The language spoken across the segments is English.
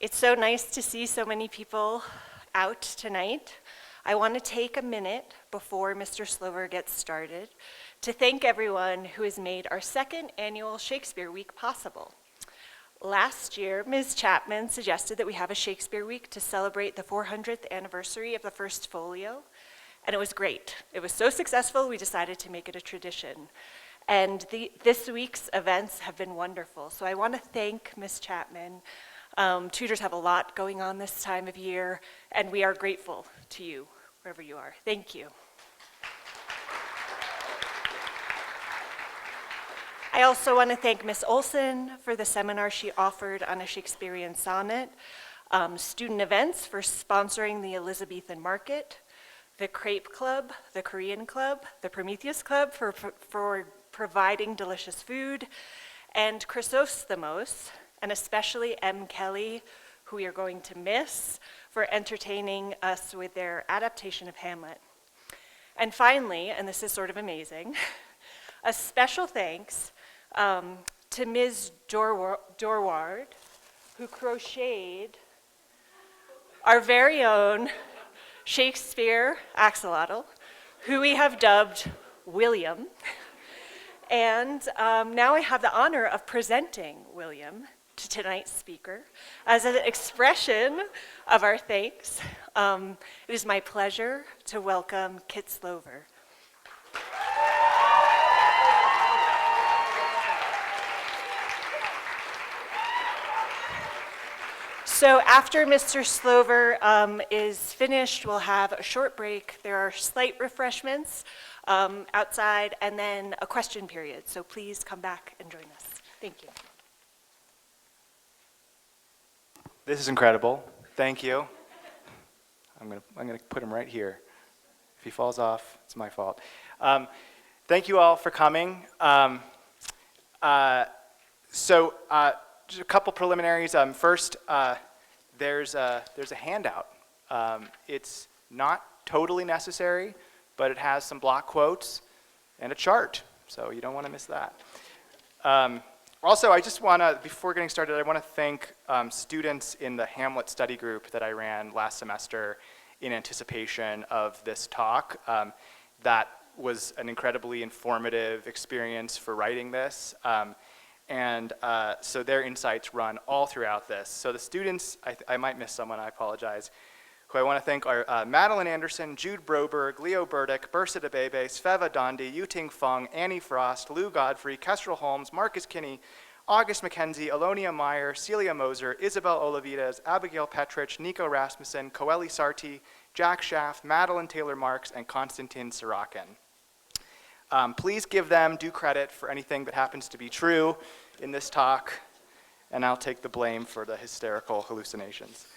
It's so nice to see so many people out tonight. I want to take a minute before Mr. Slover gets started to thank everyone who has made our second annual Shakespeare Week possible. Last year, Ms. Chapman suggested that we have a Shakespeare Week to celebrate the 400th anniversary of the first folio, and it was great. It was so successful, we decided to make it a tradition. And this week's events have been wonderful, so I want to thank Ms. Chapman. Tutors have a lot going on this time of year, and we are grateful to you, wherever you are. Thank you. I also want to thank Ms. Olson for the seminar she offered on a Shakespearean sonnet, student events for sponsoring the Elizabethan Market, the Crepe Club, the Korean Club, the Prometheus Club for providing delicious food, and Chrysostomos, and especially M. Kelly, who we are going to miss, for entertaining us with their adaptation of Hamlet. And finally, and this is sort of amazing, a special thanks to Ms. Dorward, who crocheted our very own Shakespeare axolotl, who we have dubbed William. And now I have the honor of presenting William to tonight's speaker as an expression of our thanks. It is my pleasure to welcome Kit Slover. So after Mr. Slover is finished, we'll have a short break. There are slight refreshments outside, and then a question period. So please come back and join us. Thank you. This is incredible. Thank you. I'm gonna put him right here. If he falls off, it's my fault. Thank you all for coming. So just a couple preliminaries. First, there's a handout. It's not totally necessary, but it has some block quotes and a chart, so you don't want to miss that. Also, I just want to, before getting started, I want to thank students in the Hamlet study group that I ran last semester in anticipation of this talk. That was an incredibly informative experience for writing this. So their insights run all throughout this. So the students, I might miss someone, I apologize, who I want to thank are Madeline Anderson, Jude Broberg, Leo Burdick, Bursa DeBebe, Sveva Dondi, Yuting Fung, Annie Frost, Lou Godfrey, Kestrel Holmes, Marcus Kinney, August McKenzie, Alonia Meyer, Celia Moser, Isabel Olavides, Abigail Petrich, Nico Rasmussen, Coeli Sarti, Jack Schaff, Madeline Taylor Marks, and Konstantin Sorokin. Please give them due credit for anything that happens to be true in this talk, and I'll take the blame for the hysterical hallucinations.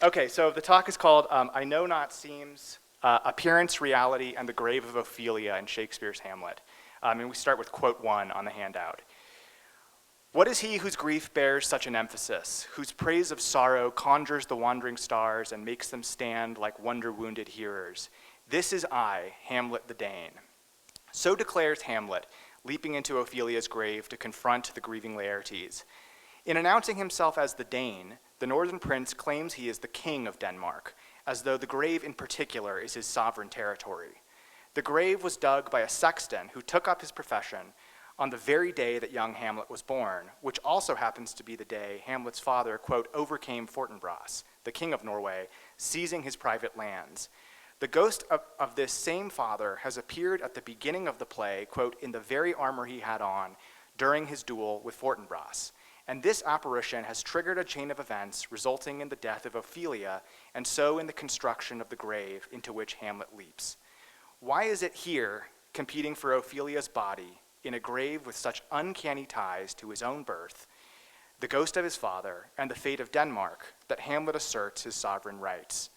Okay, so the talk is called I Know Not Seems, Appearance, Reality, and the Grave of Ophelia in Shakespeare's Hamlet. And we start with quote 1 on the handout. What is he whose grief bears such an emphasis, whose praise of sorrow conjures the wandering stars and makes them stand like wonder-wounded hearers? This is I, Hamlet the Dane. So declares Hamlet, leaping into Ophelia's grave to confront the grieving Laertes. In announcing himself as the Dane, the northern prince claims he is the king of Denmark, as though the grave in particular is his sovereign territory. The grave was dug by a sexton who took up his profession on the very day that young Hamlet was born, which also happens to be the day Hamlet's father, quote, overcame Fortinbras, the king of Norway, seizing his private lands. The ghost of this same father has appeared at the beginning of the play, quote, in the very armor he had on during his duel with Fortinbras. And this apparition has triggered a chain of events resulting in the death of Ophelia, and so in the construction of the grave into which Hamlet leaps. Why is it here, competing for Ophelia's body, in a grave with such uncanny ties to his own birth, the ghost of his father, and the fate of Denmark, that Hamlet asserts his sovereign rights?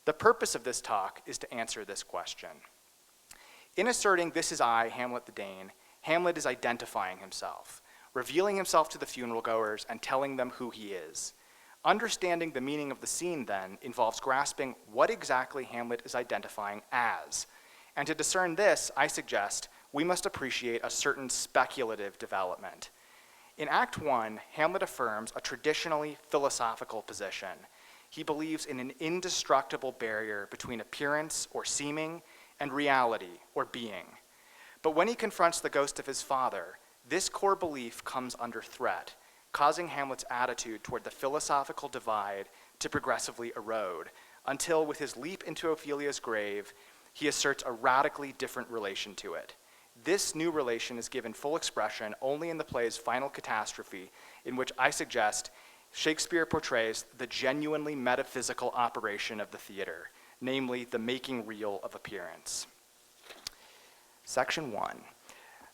The purpose of this talk is to answer this question. In asserting this is I, Hamlet the Dane, Hamlet is identifying himself, revealing himself to the funeral goers and telling them who he is. Understanding the meaning of the scene, then, involves grasping what exactly Hamlet is identifying as. And to discern this, I suggest we must appreciate a certain speculative development. In Act 1, Hamlet affirms a traditionally philosophical position. He believes in an indestructible barrier between appearance or seeming and reality or being. But when he confronts the ghost of his father, this core belief comes under threat, causing Hamlet's attitude toward the philosophical divide to progressively erode, until with his leap into Ophelia's grave, he asserts a radically different relation to it. This new relation is given full expression only in the play's final catastrophe, in which I suggest Shakespeare portrays the genuinely metaphysical operation of the theater, namely the making real of appearance. Section 1,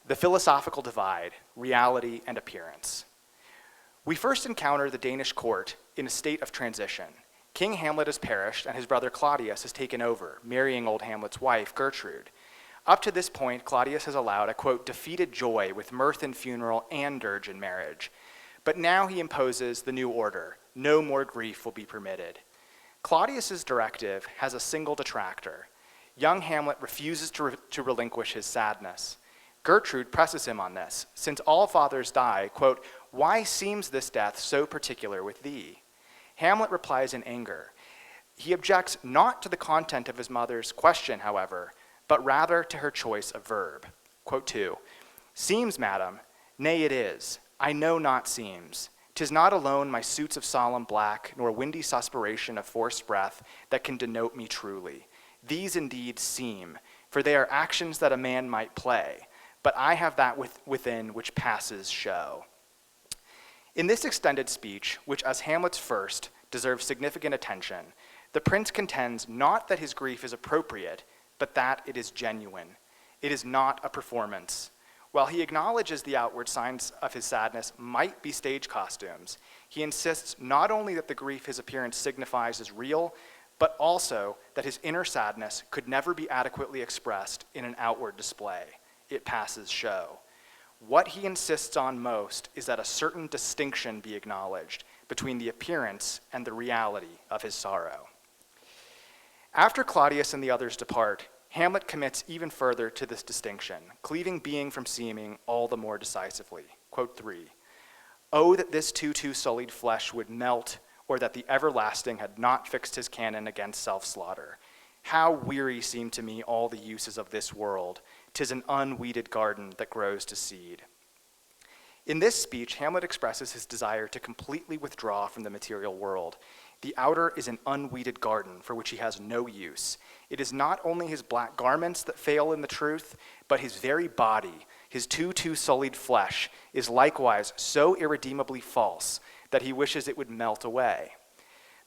the philosophical divide, reality and appearance. We first encounter the Danish court in a state of transition. King Hamlet has perished and his brother Claudius has taken over, marrying old Hamlet's wife, Gertrude. Up to this point, Claudius has allowed a, quote, defeated joy with mirth in funeral and dirge in marriage. But now he imposes the new order. No more grief will be permitted. Claudius's directive has a single detractor. Young Hamlet refuses to relinquish his sadness. Gertrude presses him on this. Since all fathers die, quote, why seems this death so particular with thee? Hamlet replies in anger. He objects not to the content of his mother's question, however, but rather to her choice of verb. Quote 2, seems, madam, nay it is, I know not seems. 'Tis not alone my suits of solemn black, nor windy suspiration of forced breath that can denote me truly. These indeed seem, for they are actions that a man might play, but I have that within which passes show. In this extended speech, which as Hamlet's first deserves significant attention, the prince contends not that his grief is appropriate, but that it is genuine. It is not a performance. While he acknowledges the outward signs of his sadness might be stage costumes, he insists not only that the grief his appearance signifies is real, but also that his inner sadness could never be adequately expressed in an outward display. It passes show. What he insists on most is that a certain distinction be acknowledged between the appearance and the reality of his sorrow. After Claudius and the others depart, Hamlet commits even further to this distinction, cleaving being from seeming all the more decisively. Quote 3, oh, that this too sullied flesh would melt, or that the everlasting had not fixed his canon against self-slaughter. How weary seem to me all the uses of this world. 'Tis an unweeded garden that grows to seed. In this speech, Hamlet expresses his desire to completely withdraw from the material world. The outer is an unweeded garden for which he has no use. It is not only his black garments that fail in the truth, but his very body, his too sullied flesh, is likewise so irredeemably false that he wishes it would melt away.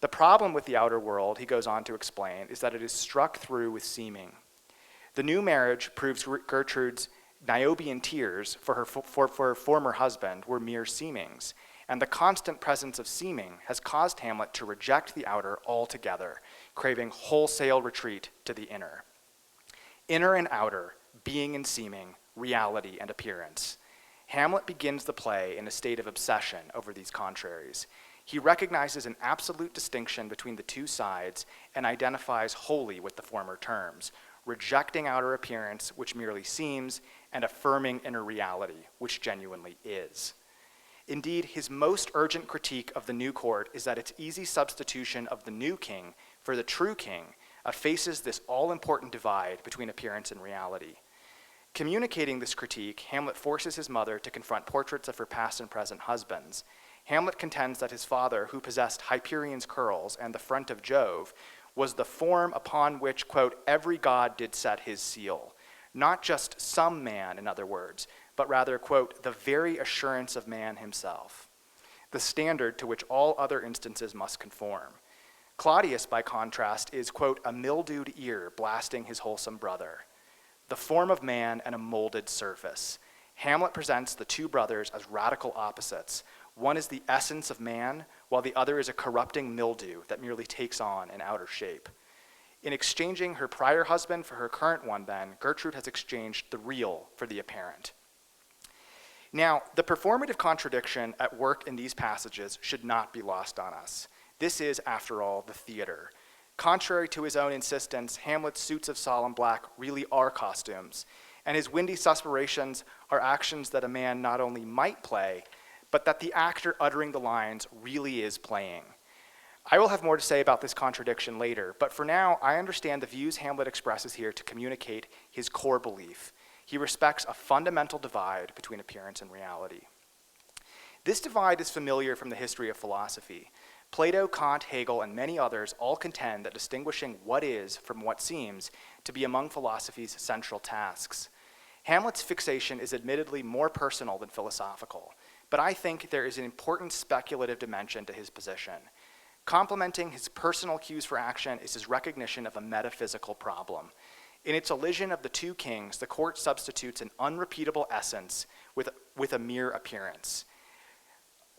The problem with the outer world, he goes on to explain, is that it is struck through with seeming. The new marriage proves Gertrude's Niobean tears for her former husband were mere seemings, and the constant presence of seeming has caused Hamlet to reject the outer altogether, craving wholesale retreat to the inner. Inner and outer, being and seeming, reality and appearance. Hamlet begins the play in a state of obsession over these contraries. He recognizes an absolute distinction between the two sides and identifies wholly with the former terms, rejecting outer appearance, which merely seems, and affirming inner reality, which genuinely is. Indeed, his most urgent critique of the new court is that its easy substitution of the new king for the true king effaces this all-important divide between appearance and reality. Communicating this critique, Hamlet forces his mother to confront portraits of her past and present husbands. Hamlet contends that his father, who possessed Hyperion's curls and the front of Jove, was the form upon which, quote, every god did set his seal. Not just some man, in other words, but rather, quote, the very assurance of man himself, the standard to which all other instances must conform. Claudius, by contrast, is, quote, a mildewed ear blasting his wholesome brother, the form of man and a molded surface. Hamlet presents the two brothers as radical opposites. One is the essence of man, while the other is a corrupting mildew that merely takes on an outer shape. In exchanging her prior husband for her current one, then, Gertrude has exchanged the real for the apparent. Now, the performative contradiction at work in these passages should not be lost on us. This is, after all, the theater. Contrary to his own insistence, Hamlet's suits of solemn black really are costumes, and his windy suspirations are actions that a man not only might play, but that the actor uttering the lines really is playing. I will have more to say about this contradiction later, but for now, I understand the views Hamlet expresses here to communicate his core belief. He respects a fundamental divide between appearance and reality. This divide is familiar from the history of philosophy. Plato, Kant, Hegel, and many others all contend that distinguishing what is from what seems to be among philosophy's central tasks. Hamlet's fixation is admittedly more personal than philosophical, but I think there is an important speculative dimension to his position. Complementing his personal cues for action is his recognition of a metaphysical problem. In its elision of the two kings, the court substitutes an unrepeatable essence with a mere appearance.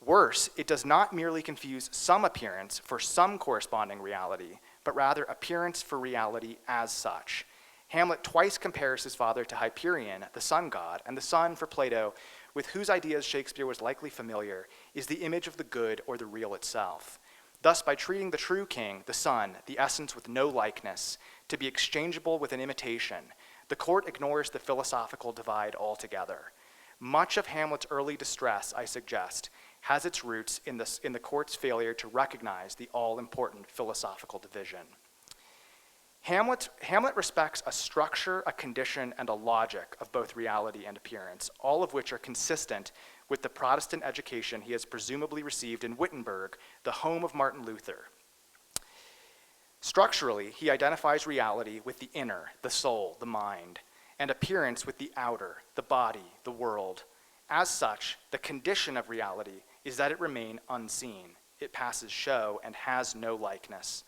Worse, it does not merely confuse some appearance for some corresponding reality, but rather appearance for reality as such. Hamlet twice compares his father to Hyperion, the sun god, and the sun, for Plato, with whose ideas Shakespeare was likely familiar, is the image of the good or the real itself. Thus, by treating the true king, the sun, the essence with no likeness, to be exchangeable with an imitation, the court ignores the philosophical divide altogether. Much of Hamlet's early distress, I suggest, has its roots in the court's failure to recognize the all-important philosophical division. Hamlet respects a structure, a condition, and a logic of both reality and appearance, all of which are consistent with the Protestant education he has presumably received in Wittenberg, the home of Martin Luther. Structurally, he identifies reality with the inner, the soul, the mind, and appearance with the outer, the body, the world. As such, the condition of reality is that it remain unseen. It passes show and has no likeness.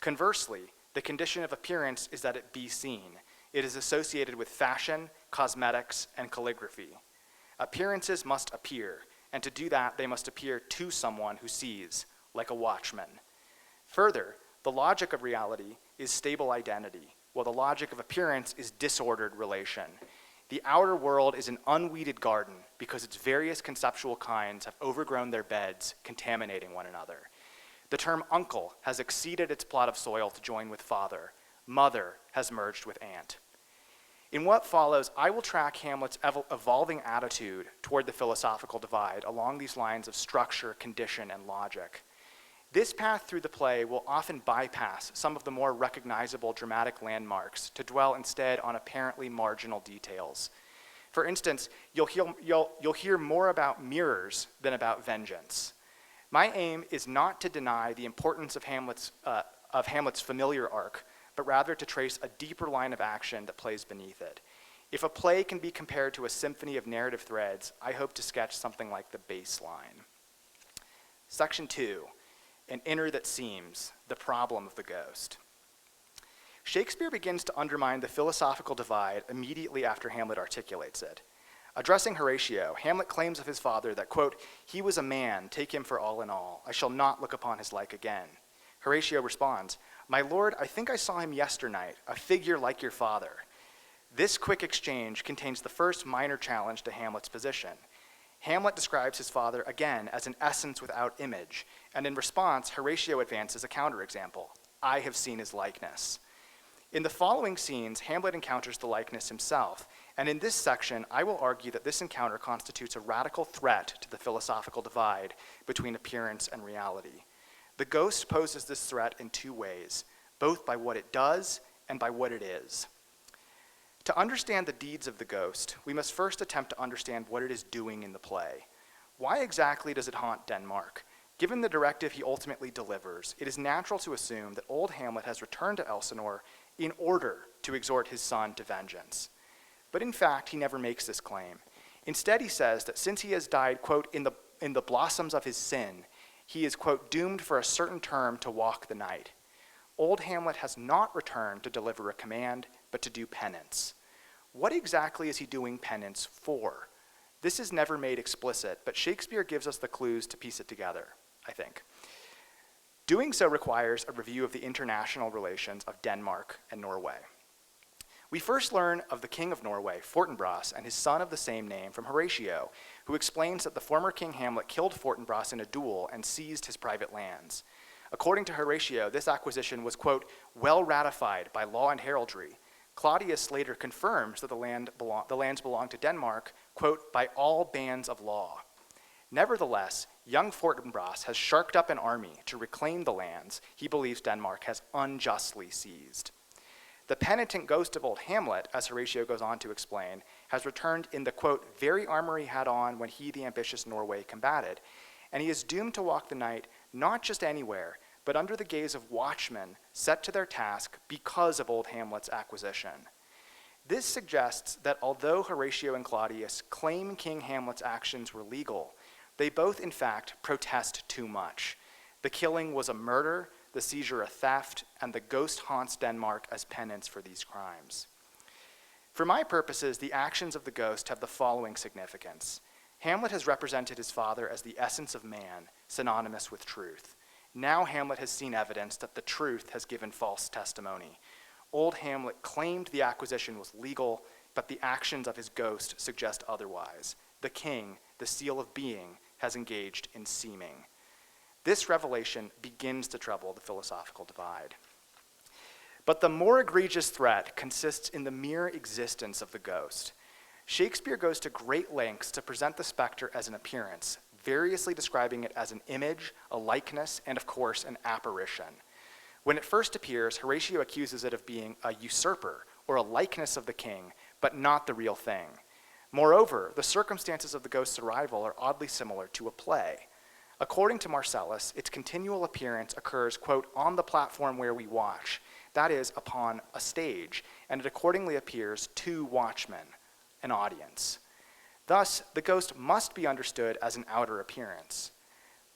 Conversely, the condition of appearance is that it be seen. It is associated with fashion, cosmetics, and calligraphy. Appearances must appear, and to do that, they must appear to someone who sees, like a watchman. Further, the logic of reality is stable identity, while the logic of appearance is disordered relation. The outer world is an unweeded garden because its various conceptual kinds have overgrown their beds, contaminating one another. The term uncle has exceeded its plot of soil to join with father. Mother has merged with aunt. In what follows, I will track Hamlet's evolving attitude toward the philosophical divide along these lines of structure, condition, and logic. This path through the play will often bypass some of the more recognizable dramatic landmarks to dwell instead on apparently marginal details. For instance, you'll hear more about mirrors than about vengeance. My aim is not to deny the importance of Hamlet's familiar arc, but rather to trace a deeper line of action that plays beneath it. If a play can be compared to a symphony of narrative threads, I hope to sketch something like the bass line. Section 2, an inner that seems, the problem of the ghost. Shakespeare begins to undermine the philosophical divide immediately after Hamlet articulates it. Addressing Horatio, Hamlet claims of his father that, quote, "He was a man, take him for all in all. I shall not look upon his like again." Horatio responds, "My lord, I think I saw him yesternight, a figure like your father." This quick exchange contains the first minor challenge to Hamlet's position. Hamlet describes his father again as an essence without image, and in response, Horatio advances a counterexample. "I have seen his likeness." In the following scenes, Hamlet encounters the likeness himself, and in this section, I will argue that this encounter constitutes a radical threat to the philosophical divide between appearance and reality. The ghost poses this threat in two ways, both by what it does and by what it is. To understand the deeds of the ghost, we must first attempt to understand what it is doing in the play. Why exactly does it haunt Denmark? Given the directive he ultimately delivers, it is natural to assume that old Hamlet has returned to Elsinore in order to exhort his son to vengeance. But in fact, he never makes this claim. Instead, he says that since he has died, quote, in the blossoms of his sin, he is, quote, doomed for a certain term to walk the night. Old Hamlet has not returned to deliver a command, but to do penance. What exactly is he doing penance for? This is never made explicit, but Shakespeare gives us the clues to piece it together, I think. Doing so requires a review of the international relations of Denmark and Norway. We first learn of the king of Norway, Fortinbras, and his son of the same name from Horatio, who explains that the former King Hamlet killed Fortinbras in a duel and seized his private lands. According to Horatio, this acquisition was, quote, well ratified by law and heraldry. Claudius later confirms that the lands belonged to Denmark, quote, by all bands of law. Nevertheless, young Fortinbras has sharked up an army to reclaim the lands he believes Denmark has unjustly seized. The penitent ghost of old Hamlet, as Horatio goes on to explain, has returned in the, quote, very armor he had on when he, the ambitious Norway, combated, and he is doomed to walk the night not just anywhere, but under the gaze of watchmen set to their task because of old Hamlet's acquisition. This suggests that although Horatio and Claudius claim King Hamlet's actions were legal, they both, in fact, protest too much. The killing was a murder, the seizure a theft, and the ghost haunts Denmark as penance for these crimes. For my purposes, the actions of the ghost have the following significance. Hamlet has represented his father as the essence of man, synonymous with truth. Now Hamlet has seen evidence that the truth has given false testimony. Old Hamlet claimed the acquisition was legal, but the actions of his ghost suggest otherwise. The king, the seal of being, has engaged in seeming. This revelation begins to trouble the philosophical divide. But the more egregious threat consists in the mere existence of the ghost. Shakespeare goes to great lengths to present the specter as an appearance, variously describing it as an image, a likeness, and of course, an apparition. When it first appears, Horatio accuses it of being a usurper, or a likeness of the king, but not the real thing. Moreover, the circumstances of the ghost's arrival are oddly similar to a play. According to Marcellus, its continual appearance occurs, quote, on the platform where we watch, that is, upon a stage, and it accordingly appears to watchmen, an audience. Thus, the ghost must be understood as an outer appearance.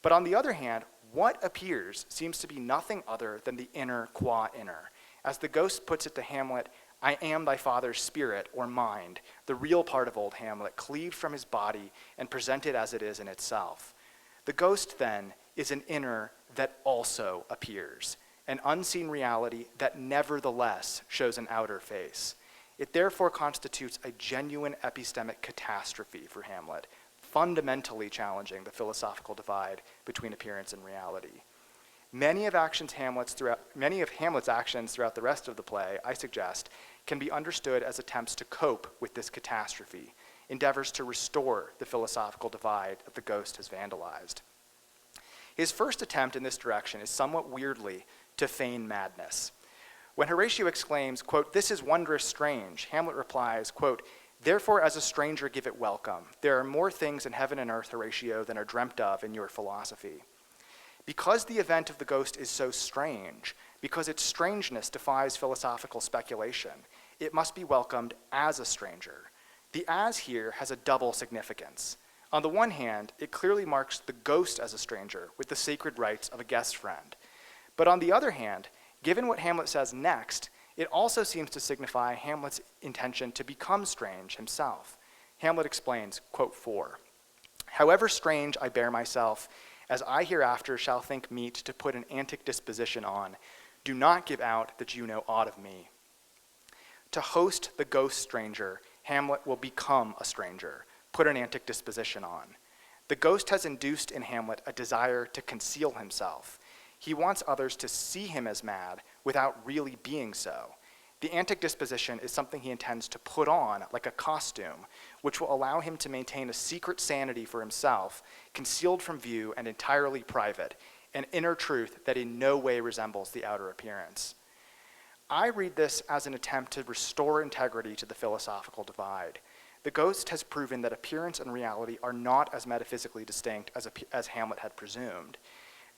But on the other hand, what appears seems to be nothing other than the inner qua inner. As the ghost puts it to Hamlet, I am thy father's spirit, or mind, the real part of old Hamlet, cleaved from his body and presented as it is in itself. The ghost, then, is an inner that also appears, an unseen reality that nevertheless shows an outer face. It therefore constitutes a genuine epistemic catastrophe for Hamlet, fundamentally challenging the philosophical divide between appearance and reality. Many of Hamlet's actions throughout the rest of the play, I suggest, can be understood as attempts to cope with this catastrophe, endeavors to restore the philosophical divide that the ghost has vandalized. His first attempt in this direction is somewhat weirdly to feign madness. When Horatio exclaims, quote, this is wondrous strange, Hamlet replies, quote, therefore as a stranger give it welcome. There are more things in heaven and earth, Horatio, than are dreamt of in your philosophy. Because the event of the ghost is so strange, because its strangeness defies philosophical speculation, it must be welcomed as a stranger. The as here has a double significance. On the one hand, it clearly marks the ghost as a stranger with the sacred rights of a guest friend. But on the other hand, given what Hamlet says next, it also seems to signify Hamlet's intention to become strange himself. Hamlet explains, quote 4, however strange I bear myself, as I hereafter shall think meet to put an antic disposition on, do not give out that you know aught of me. To host the ghost stranger, Hamlet will become a stranger, put an antic disposition on. The ghost has induced in Hamlet a desire to conceal himself. He wants others to see him as mad without really being so. The antic disposition is something he intends to put on like a costume, which will allow him to maintain a secret sanity for himself, concealed from view and entirely private, an inner truth that in no way resembles the outer appearance. I read this as an attempt to restore integrity to the philosophical divide. The ghost has proven that appearance and reality are not as metaphysically distinct as Hamlet had presumed.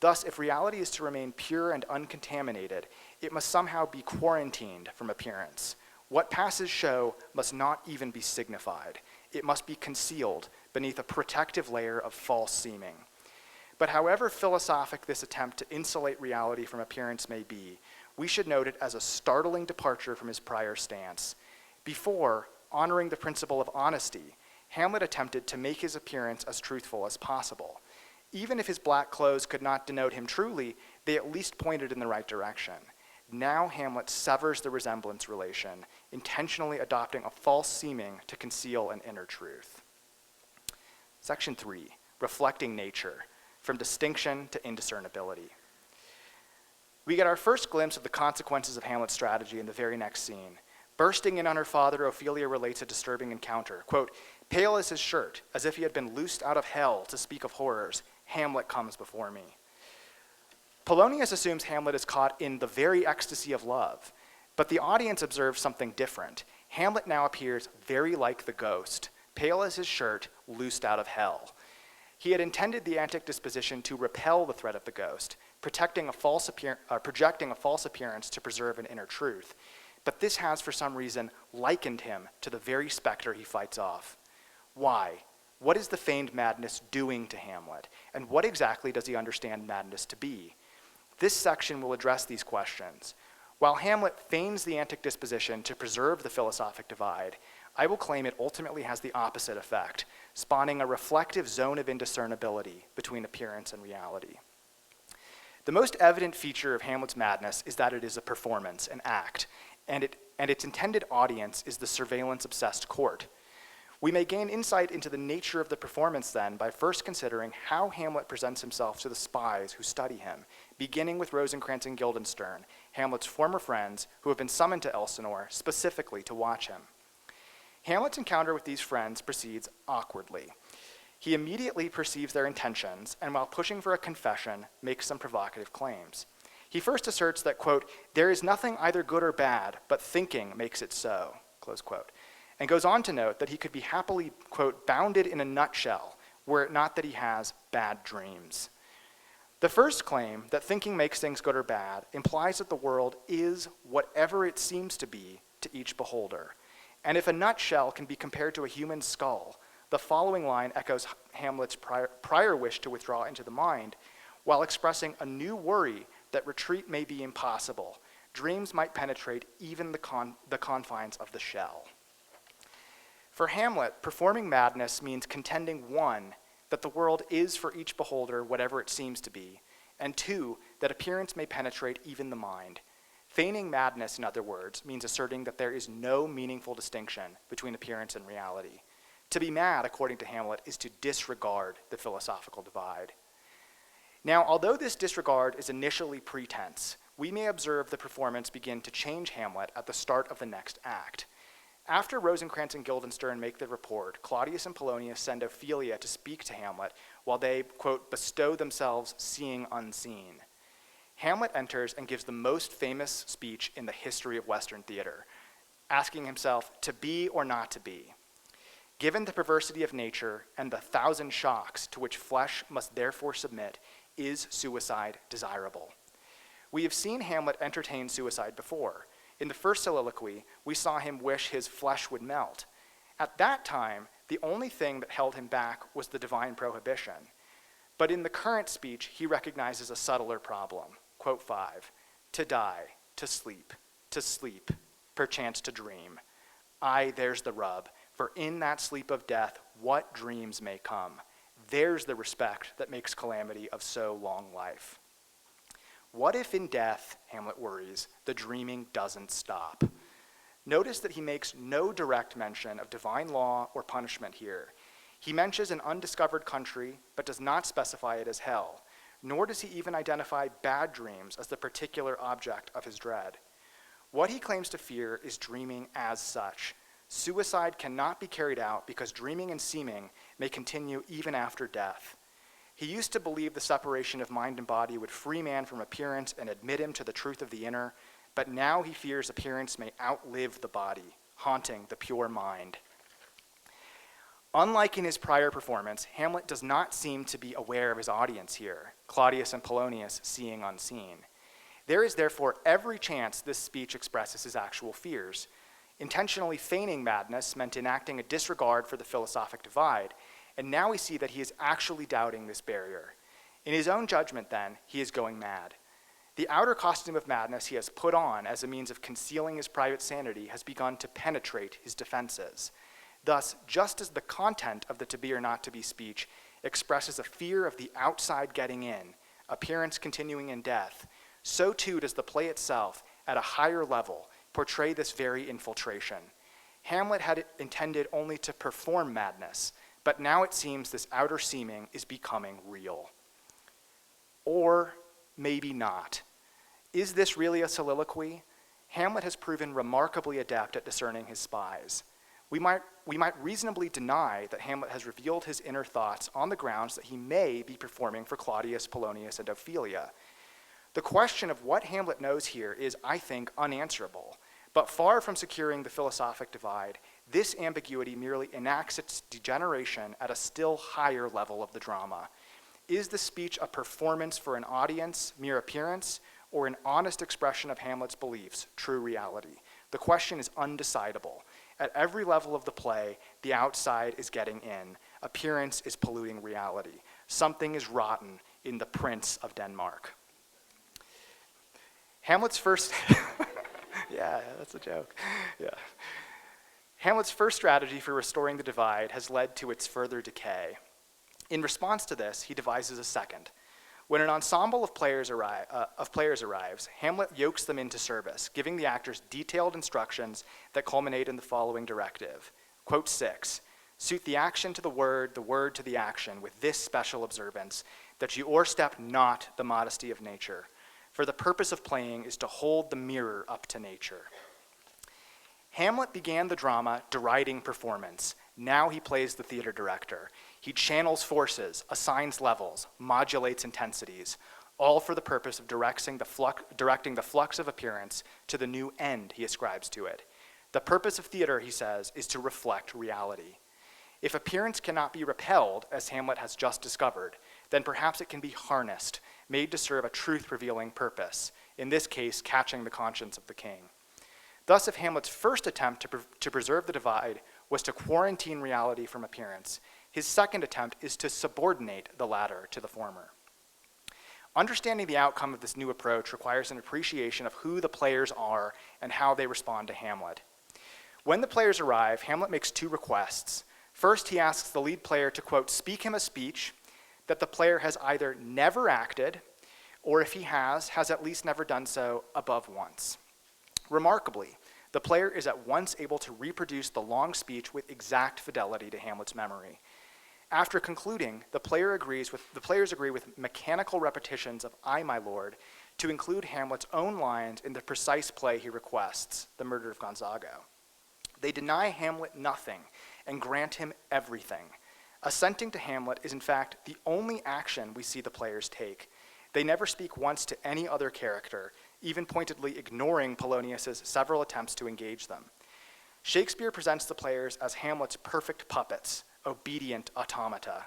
Thus, if reality is to remain pure and uncontaminated, it must somehow be quarantined from appearance. What passes show must not even be signified. It must be concealed beneath a protective layer of false seeming. But however philosophic this attempt to insulate reality from appearance may be, we should note it as a startling departure from his prior stance. Before, honoring the principle of honesty, Hamlet attempted to make his appearance as truthful as possible. Even if his black clothes could not denote him truly, they at least pointed in the right direction. Now Hamlet severs the resemblance relation, intentionally adopting a false seeming to conceal an inner truth. Section 3, reflecting nature, from distinction to indiscernibility. We get our first glimpse of the consequences of Hamlet's strategy in the very next scene. Bursting in on her father, Ophelia relates a disturbing encounter. Quote, Pale as his shirt, as if he had been loosed out of hell to speak of horrors, Hamlet comes before me. Polonius assumes Hamlet is caught in the very ecstasy of love, but the audience observes something different. Hamlet now appears very like the ghost, pale as his shirt, loosed out of hell. He had intended the antic disposition to repel the threat of the ghost, projecting a false appearance to preserve an inner truth. But this has, for some reason, likened him to the very specter he fights off. Why? What is the feigned madness doing to Hamlet? And what exactly does he understand madness to be? This section will address these questions. While Hamlet feigns the antic disposition to preserve the philosophic divide, I will claim it ultimately has the opposite effect, spawning a reflective zone of indiscernibility between appearance and reality. The most evident feature of Hamlet's madness is that it is a performance, an act, and its intended audience is the surveillance-obsessed court. We may gain insight into the nature of the performance then by first considering how Hamlet presents himself to the spies who study him, beginning with Rosencrantz and Guildenstern, Hamlet's former friends who have been summoned to Elsinore specifically to watch him. Hamlet's encounter with these friends proceeds awkwardly. He immediately perceives their intentions, and while pushing for a confession, makes some provocative claims. He first asserts that, quote, "there is nothing either good or bad, but thinking makes it so," close quote, and goes on to note that he could be happily, quote, "bounded in a nutshell, were it not that he has bad dreams." The first claim, that thinking makes things good or bad, implies that the world is whatever it seems to be to each beholder. And if a nutshell can be compared to a human skull, the following line echoes Hamlet's prior wish to withdraw into the mind, while expressing a new worry that retreat may be impossible. Dreams might penetrate even the confines of the shell. For Hamlet, performing madness means contending, one, that the world is for each beholder whatever it seems to be, and two, that appearance may penetrate even the mind. Feigning madness, in other words, means asserting that there is no meaningful distinction between appearance and reality. To be mad, according to Hamlet, is to disregard the philosophical divide. Now, although this disregard is initially pretense, we may observe the performance begin to change Hamlet at the start of the next act. After Rosencrantz and Guildenstern make their report, Claudius and Polonius send Ophelia to speak to Hamlet while they, quote, "bestow themselves seeing unseen." Hamlet enters and gives the most famous speech in the history of Western theater, asking himself to be or not to be. Given the perversity of nature and the 1,000 shocks to which flesh must therefore submit, is suicide desirable? We have seen Hamlet entertain suicide before. In the first soliloquy, we saw him wish his flesh would melt. At that time, the only thing that held him back was the divine prohibition. But in the current speech, he recognizes a subtler problem. Quote 5, "to die, to sleep, perchance to dream. Aye, there's the rub, for in that sleep of death, what dreams may come. There's the respect that makes calamity of so long life." What if in death, Hamlet worries, the dreaming doesn't stop? Notice that he makes no direct mention of divine law or punishment here. He mentions an undiscovered country, but does not specify it as hell, nor does he even identify bad dreams as the particular object of his dread. What he claims to fear is dreaming as such. Suicide cannot be carried out because dreaming and seeming may continue even after death. He used to believe the separation of mind and body would free man from appearance and admit him to the truth of the inner, but now he fears appearance may outlive the body, haunting the pure mind. Unlike in his prior performance, Hamlet does not seem to be aware of his audience here, Claudius and Polonius seeing unseen. There is therefore every chance this speech expresses his actual fears. Intentionally feigning madness meant enacting a disregard for the philosophic divide, and now we see that he is actually doubting this barrier. In his own judgment, then, he is going mad. The outer costume of madness he has put on as a means of concealing his private sanity has begun to penetrate his defenses. Thus, just as the content of the to be or not to be speech expresses a fear of the outside getting in, appearance continuing in death, so too does the play itself, at a higher level, portray this very infiltration. Hamlet had intended only to perform madness, but now it seems this outer seeming is becoming real. Or maybe not. Is this really a soliloquy? Hamlet has proven remarkably adept at discerning his spies. we might reasonably deny that Hamlet has revealed his inner thoughts on the grounds that he may be performing for Claudius, Polonius, and Ophelia. The question of what Hamlet knows here is, I think, unanswerable. But far from securing the philosophic divide, this ambiguity merely enacts its degeneration at a still higher level of the drama. Is the speech a performance for an audience, mere appearance, or an honest expression of Hamlet's beliefs, true reality? The question is undecidable. At every level of the play, the outside is getting in. Appearance is polluting reality. Something is rotten in the Prince of Denmark. Hamlet's first, yeah, that's a joke. Yeah. Hamlet's first strategy for restoring the divide has led to its further decay. In response to this, he devises a second. When an ensemble of players arrives, Hamlet yokes them into service, giving the actors detailed instructions that culminate in the following directive. Quote 6, "Suit the action to the word to the action, with this special observance, that you o'erstep not the modesty of nature. For the purpose of playing is to hold the mirror up to nature." Hamlet began the drama deriding performance. Now he plays the theater director. He channels forces, assigns levels, modulates intensities, all for the purpose of directing the flux of appearance to the new end he ascribes to it. The purpose of theater, he says, is to reflect reality. If appearance cannot be repelled, as Hamlet has just discovered, then perhaps it can be harnessed, made to serve a truth-revealing purpose, in this case, catching the conscience of the king. Thus, if Hamlet's first attempt to preserve the divide was to quarantine reality from appearance, his second attempt is to subordinate the latter to the former. Understanding the outcome of this new approach requires an appreciation of who the players are and how they respond to Hamlet. When the players arrive, Hamlet makes two requests. First, he asks the lead player to, quote, "speak him a speech that the player has either never acted, or if he has at least never done so above once." Remarkably, the player is at once able to reproduce the long speech with exact fidelity to Hamlet's memory. After concluding, the players agree with mechanical repetitions of "I, my lord," to include Hamlet's own lines in the precise play he requests, The Murder of Gonzago. They deny Hamlet nothing and grant him everything. Assenting to Hamlet is in fact the only action we see the players take. They never speak once to any other character, even pointedly ignoring Polonius's several attempts to engage them. Shakespeare presents the players as Hamlet's perfect puppets, obedient automata.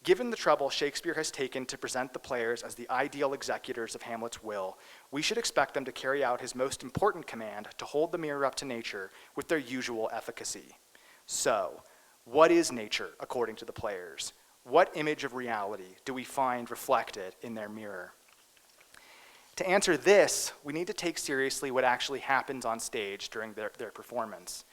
Given the trouble Shakespeare has taken to present the players as the ideal executors of Hamlet's will, we should expect them to carry out his most important command to hold the mirror up to nature with their usual efficacy. So, what is nature according to the players? What image of reality do we find reflected in their mirror? To answer this, we need to take seriously what actually happens on stage during their performance.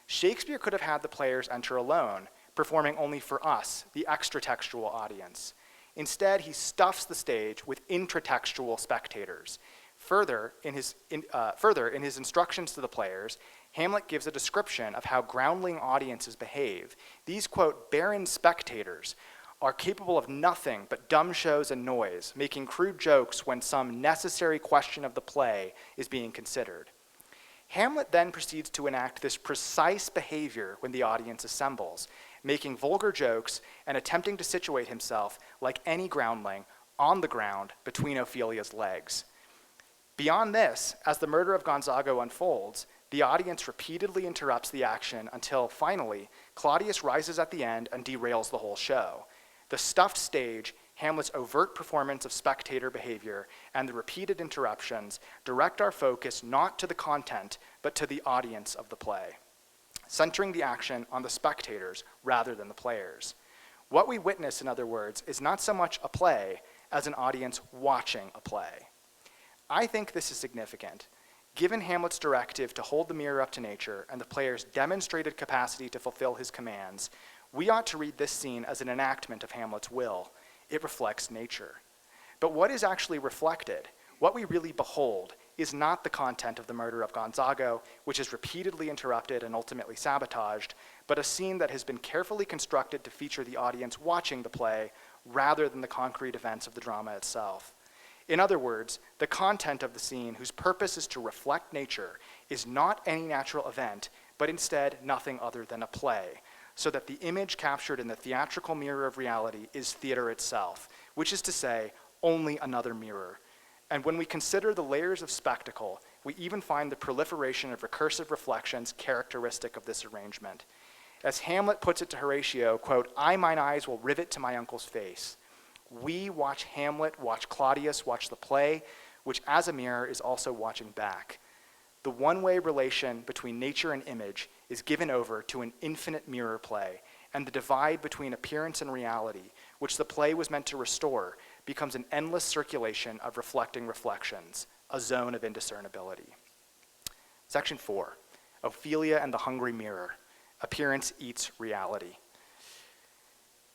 Shakespeare could have had the players enter alone, performing only for us, the extratextual audience. Instead, he stuffs the stage with intratextual spectators. Further, in his instructions to the players, Hamlet gives a description of how groundling audiences behave. These, quote, "barren spectators are capable of nothing but dumb shows and noise, making crude jokes when some necessary question of the play is being considered." Hamlet then proceeds to enact this precise behavior when the audience assembles, making vulgar jokes and attempting to situate himself, like any groundling, on the ground between Ophelia's legs. Beyond this, as the murder of Gonzago unfolds, the audience repeatedly interrupts the action until, finally, Claudius rises at the end and derails the whole show. The stuffed stage, Hamlet's overt performance of spectator behavior, and the repeated interruptions direct our focus not to the content, but to the audience of the play, centering the action on the spectators rather than the players. What we witness, in other words, is not so much a play as an audience watching a play. I think this is significant. Given Hamlet's directive to hold the mirror up to nature and the player's demonstrated capacity to fulfill his commands, we ought to read this scene as an enactment of Hamlet's will. It reflects nature. But what is actually reflected, what we really behold, is not the content of the murder of Gonzago, which is repeatedly interrupted and ultimately sabotaged, but a scene that has been carefully constructed to feature the audience watching the play rather than the concrete events of the drama itself. In other words, the content of the scene, whose purpose is to reflect nature, is not any natural event, but instead nothing other than a play, so that the image captured in the theatrical mirror of reality is theater itself, which is to say, only another mirror. And when we consider the layers of spectacle, we even find the proliferation of recursive reflections characteristic of this arrangement. As Hamlet puts it to Horatio, quote, "I mine eyes will rivet to my uncle's face." We watch Hamlet, watch Claudius, watch the play, which as a mirror is also watching back. The one-way relation between nature and image is given over to an infinite mirror play, and the divide between appearance and reality, which the play was meant to restore, becomes an endless circulation of reflecting reflections, a zone of indiscernibility. Section 4, Ophelia and the Hungry Mirror. Appearance eats reality.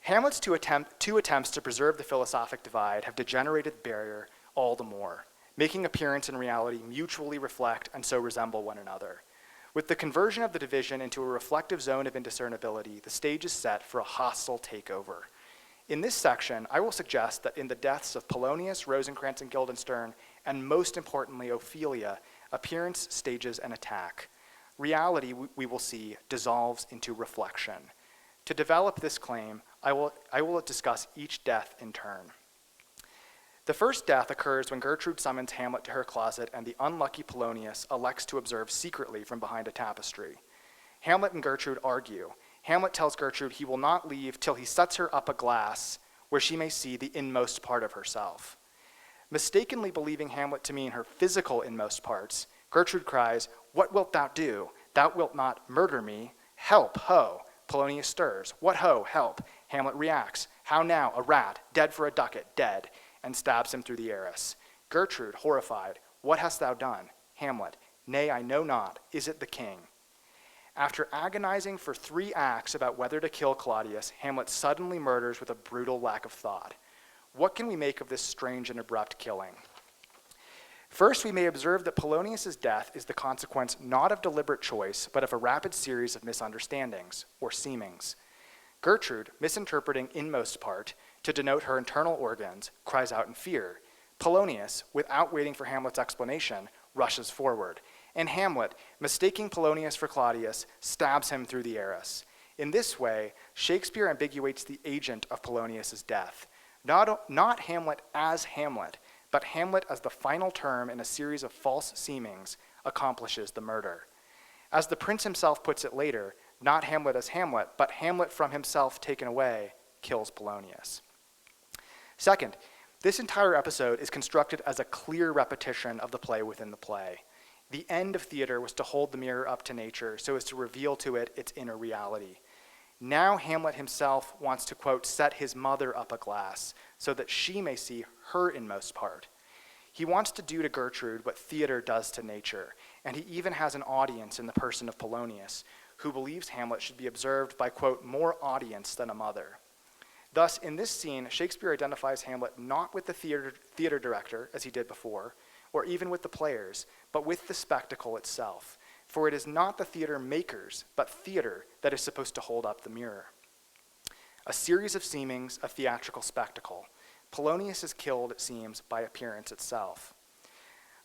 Hamlet's two attempts to preserve the philosophic divide have degenerated the barrier all the more, making appearance and reality mutually reflect and so resemble one another. With the conversion of the division into a reflective zone of indiscernibility, the stage is set for a hostile takeover. In this section, I will suggest that in the deaths of Polonius, Rosencrantz, and Guildenstern, and most importantly, Ophelia, appearance stages an attack. Reality, we will see, dissolves into reflection. To develop this claim, I will discuss each death in turn. The first death occurs when Gertrude summons Hamlet to her closet and the unlucky Polonius elects to observe secretly from behind a tapestry. Hamlet and Gertrude argue. Hamlet tells Gertrude he will not leave till he sets her up a glass where she may see the inmost part of herself. Mistakenly believing Hamlet to mean her physical inmost parts, Gertrude cries, "What wilt thou do? Thou wilt not murder me? Help, ho!" Polonius stirs. "What ho, help?" Hamlet reacts. "How now, a rat, dead for a ducat, dead," and stabs him through the arras. Gertrude, horrified, "What hast thou done?" Hamlet, "Nay, I know not. Is it the king?" After agonizing for 3 acts about whether to kill Claudius, Hamlet suddenly murders with a brutal lack of thought. What can we make of this strange and abrupt killing? First, we may observe that Polonius' death is the consequence not of deliberate choice, but of a rapid series of misunderstandings, or seemings. Gertrude, misinterpreting inmost part to denote her internal organs, cries out in fear. Polonius, without waiting for Hamlet's explanation, rushes forward. And Hamlet, mistaking Polonius for Claudius, stabs him through the arras. In this way, Shakespeare ambiguates the agent of Polonius' death. Not Hamlet as Hamlet, but Hamlet as the final term in a series of false seemings accomplishes the murder. As the prince himself puts it later, not Hamlet as Hamlet, but Hamlet from himself taken away, kills Polonius. Second, this entire episode is constructed as a clear repetition of the play within the play. The end of theater was to hold the mirror up to nature so as to reveal to it its inner reality. Now Hamlet himself wants to, quote, set his mother up a glass so that she may see her inmost part. He wants to do to Gertrude what theater does to nature, and he even has an audience in the person of Polonius, who believes Hamlet should be observed by, quote, more audience than a mother. Thus, in this scene, Shakespeare identifies Hamlet not with the theater director, as he did before, or even with the players, but with the spectacle itself. For it is not the theater makers, but theater that is supposed to hold up the mirror. A series of seemings, a theatrical spectacle. Polonius is killed, it seems, by appearance itself.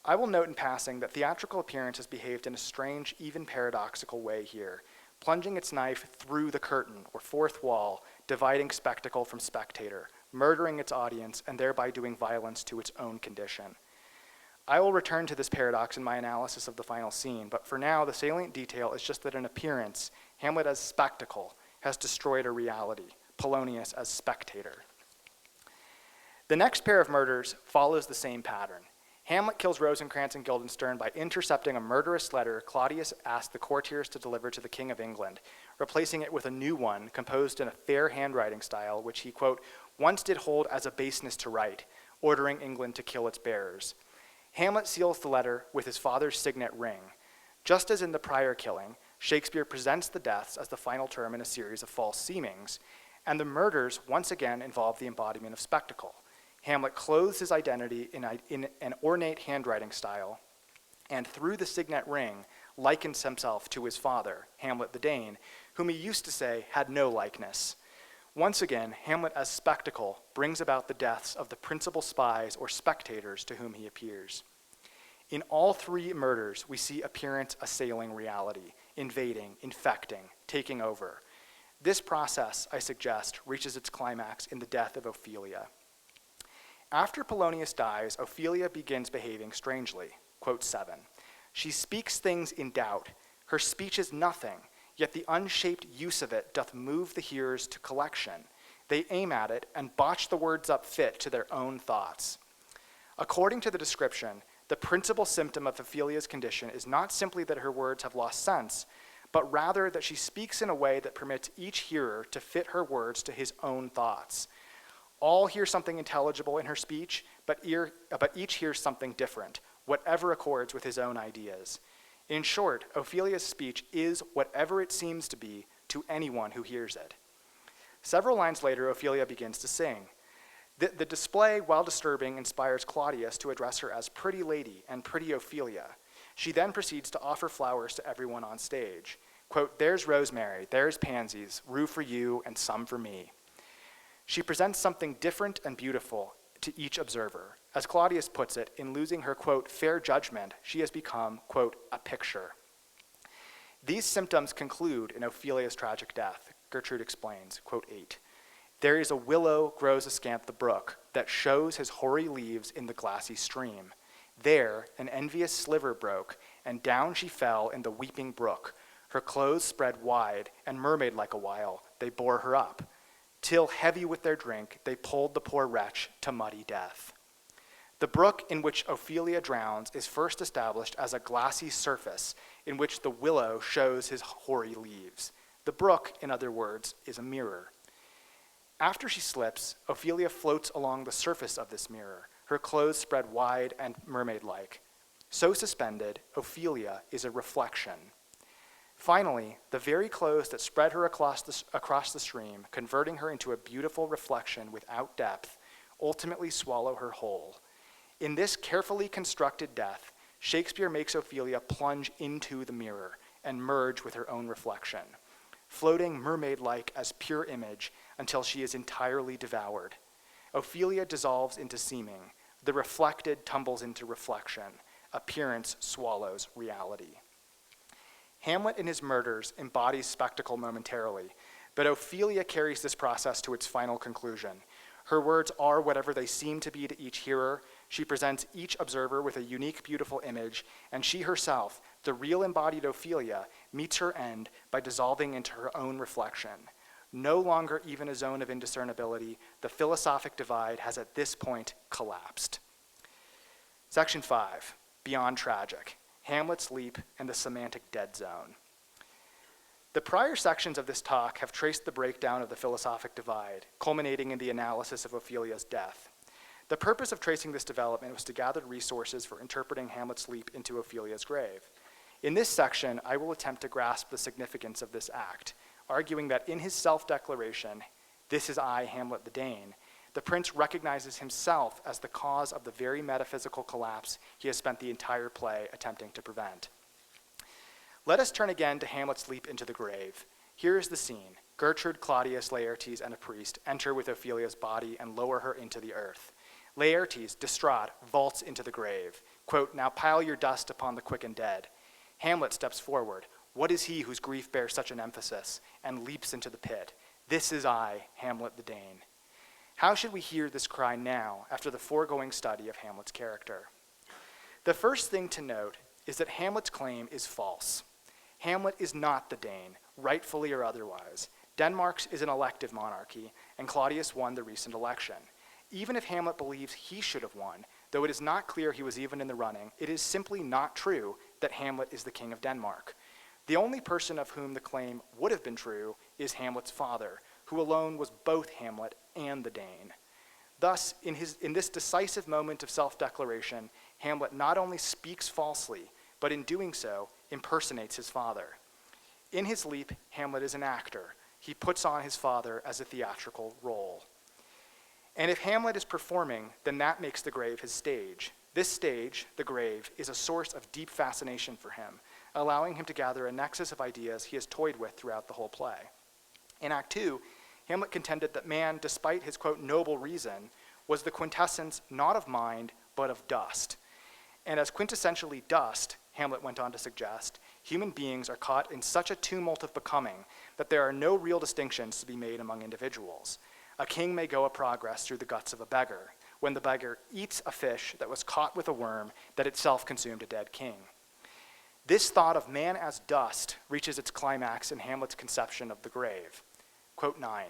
I will note in passing that theatrical appearance has behaved in a strange, even paradoxical way here, plunging its knife through the curtain, or fourth wall, dividing spectacle from spectator, murdering its audience, and thereby doing violence to its own condition. I will return to this paradox in my analysis of the final scene, but for now, the salient detail is just that in appearance, Hamlet as spectacle has destroyed a reality, Polonius as spectator. The next pair of murders follows the same pattern. Hamlet kills Rosencrantz and Guildenstern by intercepting a murderous letter Claudius asked the courtiers to deliver to the King of England, replacing it with a new one composed in a fair handwriting style, which he, quote, once did hold as a baseness to write, ordering England to kill its bearers. Hamlet seals the letter with his father's signet ring. Just as in the prior killing, Shakespeare presents the deaths as the final term in a series of false seemings, and the murders once again involve the embodiment of spectacle. Hamlet clothes his identity in an ornate handwriting style, and through the signet ring likens himself to his father, Hamlet the Dane, whom he used to say had no likeness. Once again, Hamlet as spectacle brings about the deaths of the principal spies or spectators to whom he appears. In all 3 murders, we see appearance assailing reality, invading, infecting, taking over. This process, I suggest, reaches its climax in the death of Ophelia. After Polonius dies, Ophelia begins behaving strangely. Quote 7. She speaks things in doubt. Her speech is nothing, yet the unshaped use of it doth move the hearers to collection. They aim at it and botch the words up fit to their own thoughts. According to the description, the principal symptom of Ophelia's condition is not simply that her words have lost sense, but rather that she speaks in a way that permits each hearer to fit her words to his own thoughts. All hear something intelligible in her speech, but each hears something different, whatever accords with his own ideas. In short, Ophelia's speech is whatever it seems to be to anyone who hears it. Several lines later, Ophelia begins to sing. The display, while disturbing, inspires Claudius to address her as pretty lady and pretty Ophelia. She then proceeds to offer flowers to everyone on stage. Quote, there's rosemary, there's pansies, rue for you and some for me. She presents something different and beautiful to each observer. As Claudius puts it, in losing her, quote, fair judgment, she has become, quote, a picture. These symptoms conclude in Ophelia's tragic death. Gertrude explains, quote 8, there is a willow grows ascant the brook that shows his hoary leaves in the glassy stream. There an envious sliver broke, and down she fell in the weeping brook. Her clothes spread wide, and mermaid-like a while they bore her up, till heavy with their drink they pulled the poor wretch to muddy death. The brook in which Ophelia drowns is first established as a glassy surface in which the willow shows his hoary leaves. The brook, in other words, is a mirror. After she slips, Ophelia floats along the surface of this mirror, her clothes spread wide and mermaid-like. So suspended, Ophelia is a reflection. Finally, the very clothes that spread her across the stream, converting her into a beautiful reflection without depth, ultimately swallow her whole. In this carefully constructed death, Shakespeare makes Ophelia plunge into the mirror and merge with her own reflection, floating mermaid-like as pure image until she is entirely devoured. Ophelia dissolves into seeming. The reflected tumbles into reflection. Appearance swallows reality. Hamlet in his murders embodies spectacle momentarily, but Ophelia carries this process to its final conclusion. Her words are whatever they seem to be to each hearer. She presents each observer with a unique, beautiful image, and she herself, the real embodied Ophelia, meets her end by dissolving into her own reflection. No longer even a zone of indiscernibility, the philosophic divide has at this point collapsed. Section 5, Beyond Tragic, Hamlet's Leap and the Semantic Dead Zone. The prior sections of this talk have traced the breakdown of the philosophic divide, culminating in the analysis of Ophelia's death. The purpose of tracing this development was to gather resources for interpreting Hamlet's leap into Ophelia's grave. In this section, I will attempt to grasp the significance of this act, arguing that in his self-declaration, "This is I, Hamlet the Dane," the prince recognizes himself as the cause of the very metaphysical collapse he has spent the entire play attempting to prevent. Let us turn again to Hamlet's leap into the grave. Here is the scene. Gertrude, Claudius, Laertes, and a priest enter with Ophelia's body and lower her into the earth. Laertes, distraught, vaults into the grave. Quote, "Now pile your dust upon the quick and dead." Hamlet steps forward. What is he whose grief bears such an emphasis? And leaps into the pit. "This is I, Hamlet the Dane." How should we hear this cry now after the foregoing study of Hamlet's character? The first thing to note is that Hamlet's claim is false. Hamlet is not the Dane, rightfully or otherwise. Denmark's is an elective monarchy, and Claudius won the recent election. Even if Hamlet believes he should have won, though it is not clear he was even in the running, it is simply not true that Hamlet is the king of Denmark. The only person of whom the claim would have been true is Hamlet's father, who alone was both Hamlet and the Dane. Thus, in this decisive moment of self-declaration, Hamlet not only speaks falsely, but in doing so, impersonates his father. In his leap, Hamlet is an actor. He puts on his father as a theatrical role. And if Hamlet is performing, then that makes the grave his stage. This stage, the grave, is a source of deep fascination for him, allowing him to gather a nexus of ideas he has toyed with throughout the whole play. In Act 2, Hamlet contended that man, despite his, quote, noble reason, was the quintessence not of mind, but of dust. And as quintessentially dust, Hamlet went on to suggest, human beings are caught in such a tumult of becoming that there are no real distinctions to be made among individuals. A king may go a progress through the guts of a beggar, when the beggar eats a fish that was caught with a worm that itself consumed a dead king. This thought of man as dust reaches its climax in Hamlet's conception of the grave. Quote 9,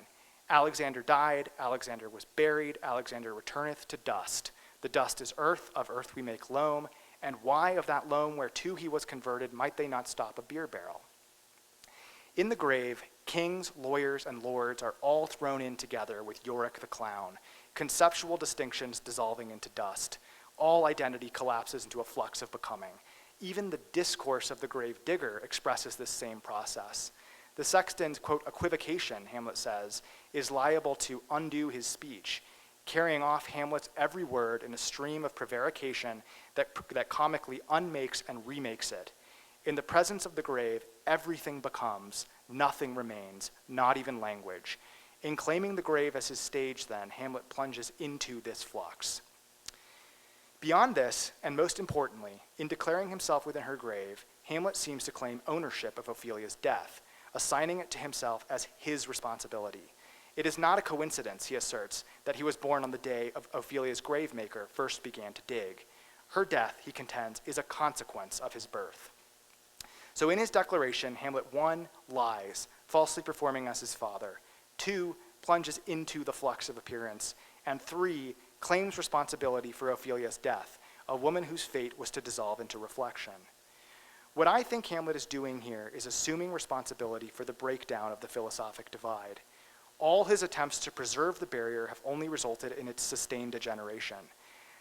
Alexander died, Alexander was buried, Alexander returneth to dust. The dust is earth, of earth we make loam, and why of that loam whereto he was converted might they not stop a beer barrel? In the grave, kings, lawyers, and lords are all thrown in together with Yorick the clown, conceptual distinctions dissolving into dust. All identity collapses into a flux of becoming. Even the discourse of the grave digger expresses this same process. The sexton's, quote, equivocation, Hamlet says, is liable to undo his speech, carrying off Hamlet's every word in a stream of prevarication that comically unmakes and remakes it. In the presence of the grave, everything becomes, nothing remains, not even language. In claiming the grave as his stage, then, Hamlet plunges into this flux. Beyond this, and most importantly, in declaring himself within her grave, Hamlet seems to claim ownership of Ophelia's death, assigning it to himself as his responsibility. It is not a coincidence, he asserts, that he was born on the day of Ophelia's gravemaker first began to dig. Her death, he contends, is a consequence of his birth. So in his declaration, Hamlet 1, lies, falsely performing as his father, 2, plunges into the flux of appearance, and 3, claims responsibility for Ophelia's death, a woman whose fate was to dissolve into reflection. What I think Hamlet is doing here is assuming responsibility for the breakdown of the philosophic divide. All his attempts to preserve the barrier have only resulted in its sustained degeneration.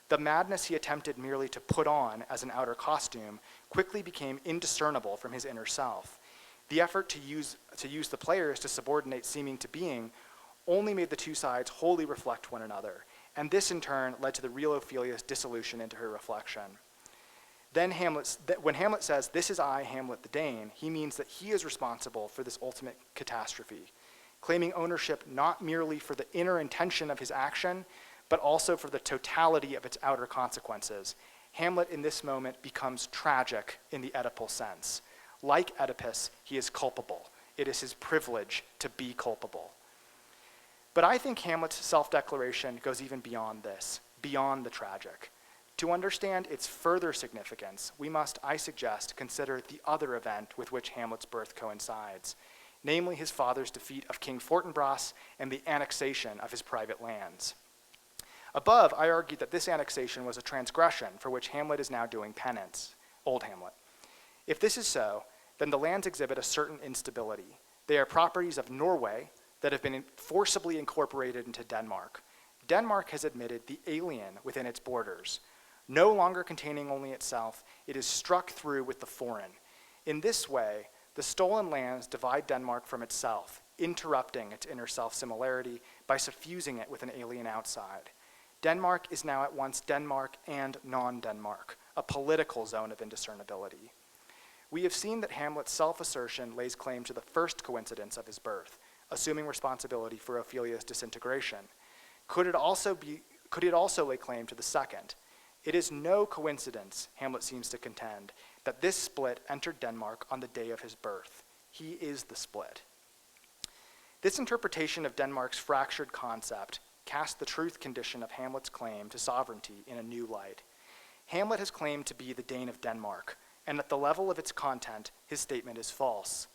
The madness he attempted merely to put on as an outer costume quickly became indiscernible from his inner self. The effort to use the players to subordinate seeming to being only made the two sides wholly reflect one another, and this in turn led to the real Ophelia's dissolution into her reflection. Then when Hamlet says, "This is I, Hamlet the Dane," he means that he is responsible for this ultimate catastrophe, claiming ownership not merely for the inner intention of his action, but also for the totality of its outer consequences. Hamlet in this moment becomes tragic in the Oedipal sense. Like Oedipus, he is culpable. It is his privilege to be culpable. But I think Hamlet's self-declaration goes even beyond this, beyond the tragic. To understand its further significance, we must, I suggest, consider the other event with which Hamlet's birth coincides, namely his father's defeat of King Fortinbras and the annexation of his private lands. Above, I argued that this annexation was a transgression for which Hamlet is now doing penance, Old Hamlet. If this is so, then the lands exhibit a certain instability. They are properties of Norway that have been forcibly incorporated into Denmark. Denmark has admitted the alien within its borders. No longer containing only itself, it is struck through with the foreign. In this way, the stolen lands divide Denmark from itself, interrupting its inner self-similarity by suffusing it with an alien outside. Denmark is now at once Denmark and non-Denmark, a political zone of indiscernibility. We have seen that Hamlet's self-assertion lays claim to the first coincidence of his birth, assuming responsibility for Ophelia's disintegration. Could it also lay claim to the second? It is no coincidence, Hamlet seems to contend, that this split entered Denmark on the day of his birth. He is the split. This interpretation of Denmark's fractured concept casts the truth condition of Hamlet's claim to sovereignty in a new light. Hamlet has claimed to be the Dane of Denmark, and at the level of its content, his statement is false.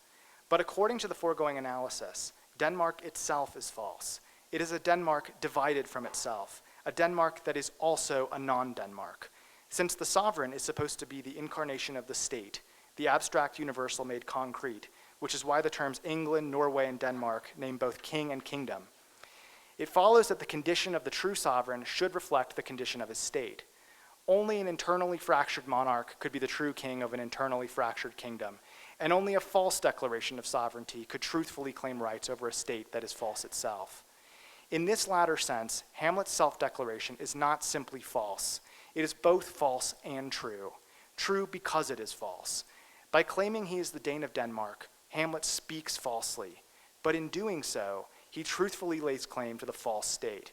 But according to the foregoing analysis, Denmark itself is false. It is a Denmark divided from itself, a Denmark that is also a non-Denmark. Since the sovereign is supposed to be the incarnation of the state, the abstract universal made concrete, which is why the terms England, Norway, and Denmark name both king and kingdom. It follows that the condition of the true sovereign should reflect the condition of his state. Only an internally fractured monarch could be the true king of an internally fractured kingdom, and only a false declaration of sovereignty could truthfully claim rights over a state that is false itself. In this latter sense, Hamlet's self-declaration is not simply false. It is both false and true. True because it is false. By claiming he is the Dane of Denmark, Hamlet speaks falsely, but in doing so, he truthfully lays claim to the false state.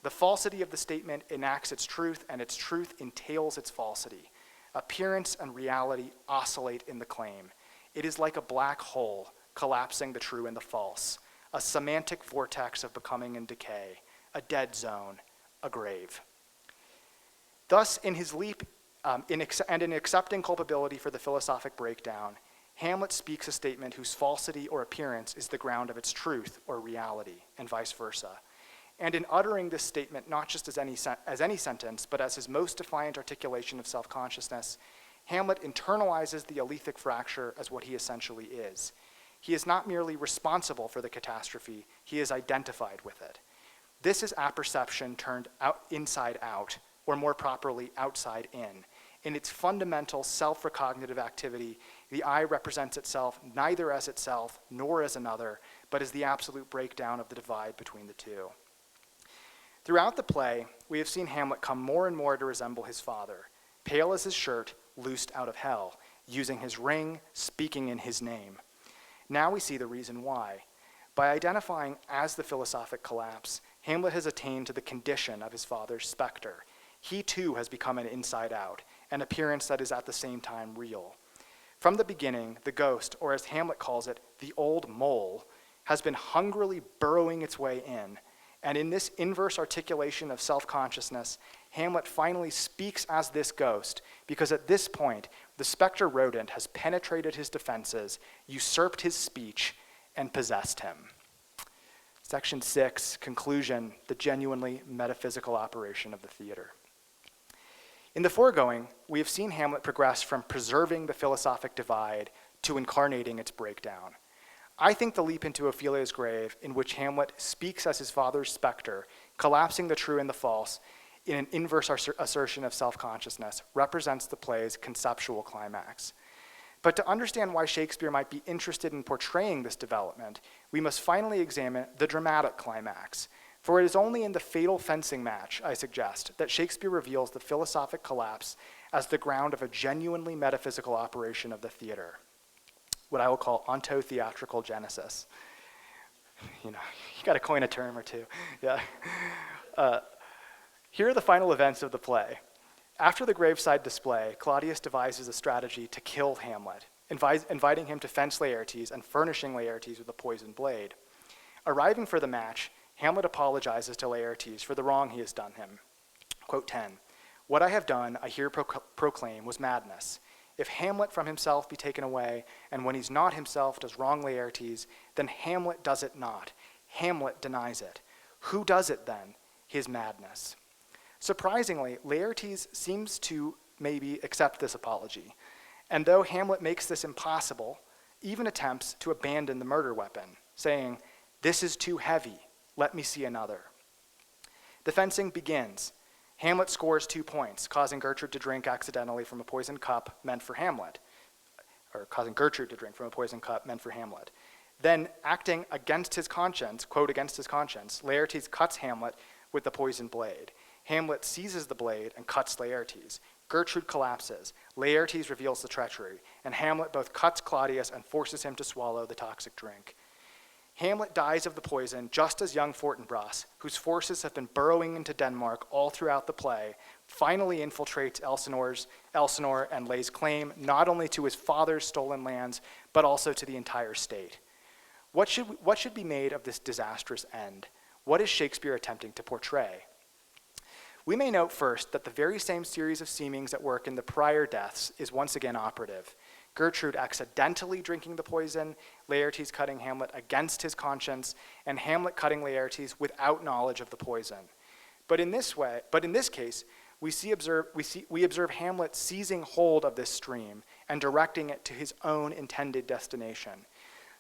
The falsity of the statement enacts its truth, and its truth entails its falsity. Appearance and reality oscillate in the claim. It is like a black hole collapsing the true and the false, a semantic vortex of becoming and decay, a dead zone, a grave. Thus, in his leap in accepting culpability for the philosophic breakdown, Hamlet speaks a statement whose falsity or appearance is the ground of its truth or reality, and vice versa. And in uttering this statement, not just as any sentence, but as his most defiant articulation of self-consciousness, Hamlet internalizes the alethic fracture as what he essentially is. He is not merely responsible for the catastrophe, he is identified with it. This is apperception turned inside out, or more properly, outside in. In its fundamental self-recognitive activity, the I represents itself neither as itself nor as another, but as the absolute breakdown of the divide between the two. Throughout the play, we have seen Hamlet come more and more to resemble his father, pale as his shirt, loosed out of hell, using his ring, speaking in his name. Now we see the reason why. By identifying as the philosophic collapse, Hamlet has attained to the condition of his father's specter. He too has become an inside out, an appearance that is at the same time real. From the beginning, the ghost, or as Hamlet calls it, the old mole, has been hungrily burrowing its way in. And in this inverse articulation of self-consciousness, Hamlet finally speaks as this ghost, because at this point, the specter rodent has penetrated his defenses, usurped his speech, and possessed him. Section 6, conclusion, the genuinely metaphysical operation of the theater. In the foregoing, we have seen Hamlet progress from preserving the philosophic divide to incarnating its breakdown. I think the leap into Ophelia's grave, in which Hamlet speaks as his father's specter, collapsing the true and the false in an inverse assertion of self-consciousness, represents the play's conceptual climax. But to understand why Shakespeare might be interested in portraying this development, we must finally examine the dramatic climax. For it is only in the fatal fencing match, I suggest, that Shakespeare reveals the philosophic collapse as the ground of a genuinely metaphysical operation of the theater, what I will call onto-theatrical genesis. You got to coin a term or two. Yeah. Here are the final events of the play. After the graveside display, Claudius devises a strategy to kill Hamlet, inviting him to fence Laertes and furnishing Laertes with a poisoned blade. Arriving for the match, Hamlet apologizes to Laertes for the wrong he has done him. Quote 10, "What I have done, I here proclaim, was madness. If Hamlet from himself be taken away, and when he's not himself does wrong Laertes, then Hamlet does it not. Hamlet denies it. Who does it then? His madness." Surprisingly, Laertes seems to maybe accept this apology. And though Hamlet makes this impossible, even attempts to abandon the murder weapon, saying, "This is too heavy, let me see another." The fencing begins. Hamlet scores 2 points, causing Gertrude to drink accidentally from a poisoned cup meant for Hamlet, or causing Gertrude to drink from a poisoned cup meant for Hamlet. Then, acting against his conscience, quote, against his conscience, Laertes cuts Hamlet with the poisoned blade. Hamlet seizes the blade and cuts Laertes. Gertrude collapses. Laertes reveals the treachery, and Hamlet both cuts Claudius and forces him to swallow the toxic drink. Hamlet dies of the poison just as young Fortinbras, whose forces have been burrowing into Denmark all throughout the play, finally infiltrates Elsinore and lays claim not only to his father's stolen lands, but also to the entire state. What should be made of this disastrous end? What is Shakespeare attempting to portray? We may note first that the very same series of seemings at work in the prior deaths is once again operative. Gertrude accidentally drinking the poison, Laertes cutting Hamlet against his conscience, and Hamlet cutting Laertes without knowledge of the poison. But in this case, we observe Hamlet seizing hold of this stream and directing it to his own intended destination.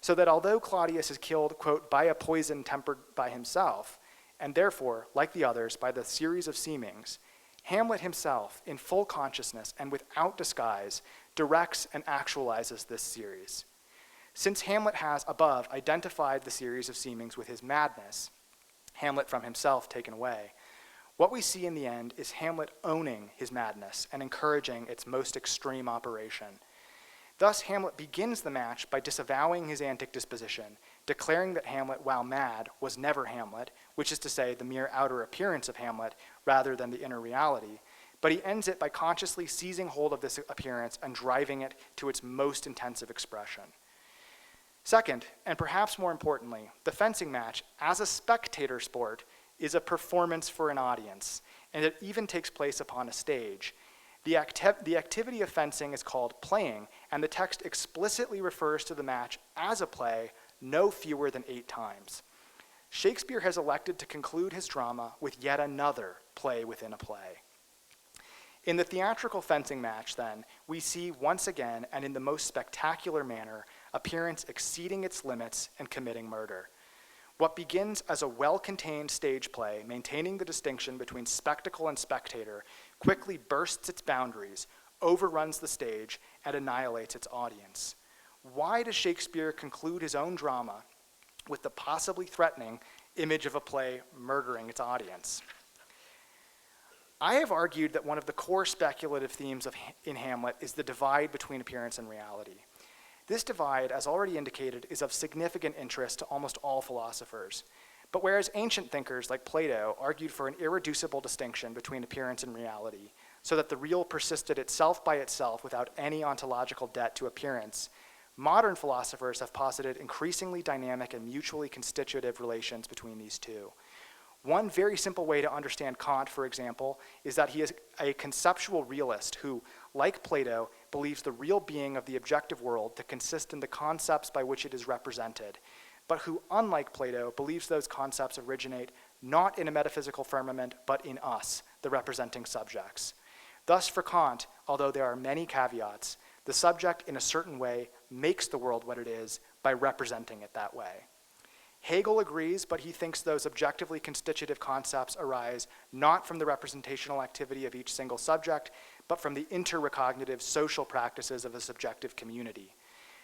So that although Claudius is killed, quote, by a poison tempered by himself, and therefore, like the others, by the series of seemings, Hamlet himself, in full consciousness and without disguise, directs and actualizes this series. Since Hamlet has, above, identified the series of seemings with his madness, Hamlet from himself taken away, what we see in the end is Hamlet owning his madness and encouraging its most extreme operation. Thus, Hamlet begins the match by disavowing his antic disposition, declaring that Hamlet, while mad, was never Hamlet, which is to say the mere outer appearance of Hamlet rather than the inner reality, but he ends it by consciously seizing hold of this appearance and driving it to its most intensive expression. Second, and perhaps more importantly, the fencing match, as a spectator sport, is a performance for an audience, and it even takes place upon a stage. The activity of fencing is called playing, and the text explicitly refers to the match as a play no fewer than 8 times. Shakespeare has elected to conclude his drama with yet another play within a play. In the theatrical fencing match, then, we see once again, and in the most spectacular manner, appearance exceeding its limits and committing murder. What begins as a well-contained stage play, maintaining the distinction between spectacle and spectator, quickly bursts its boundaries, overruns the stage, and annihilates its audience. Why does Shakespeare conclude his own drama with the possibly threatening image of a play murdering its audience? I have argued that one of the core speculative themes in Hamlet is the divide between appearance and reality. This divide, as already indicated, is of significant interest to almost all philosophers. But whereas ancient thinkers like Plato argued for an irreducible distinction between appearance and reality, so that the real persisted itself by itself without any ontological debt to appearance, modern philosophers have posited increasingly dynamic and mutually constitutive relations between these two. One very simple way to understand Kant, for example, is that he is a conceptual realist who, like Plato, believes the real being of the objective world to consist in the concepts by which it is represented, but who, unlike Plato, believes those concepts originate not in a metaphysical firmament, but in us, the representing subjects. Thus, for Kant, although there are many caveats, the subject in a certain way makes the world what it is by representing it that way. Hegel agrees, but he thinks those objectively constitutive concepts arise not from the representational activity of each single subject, but from the interrecognitive social practices of a subjective community.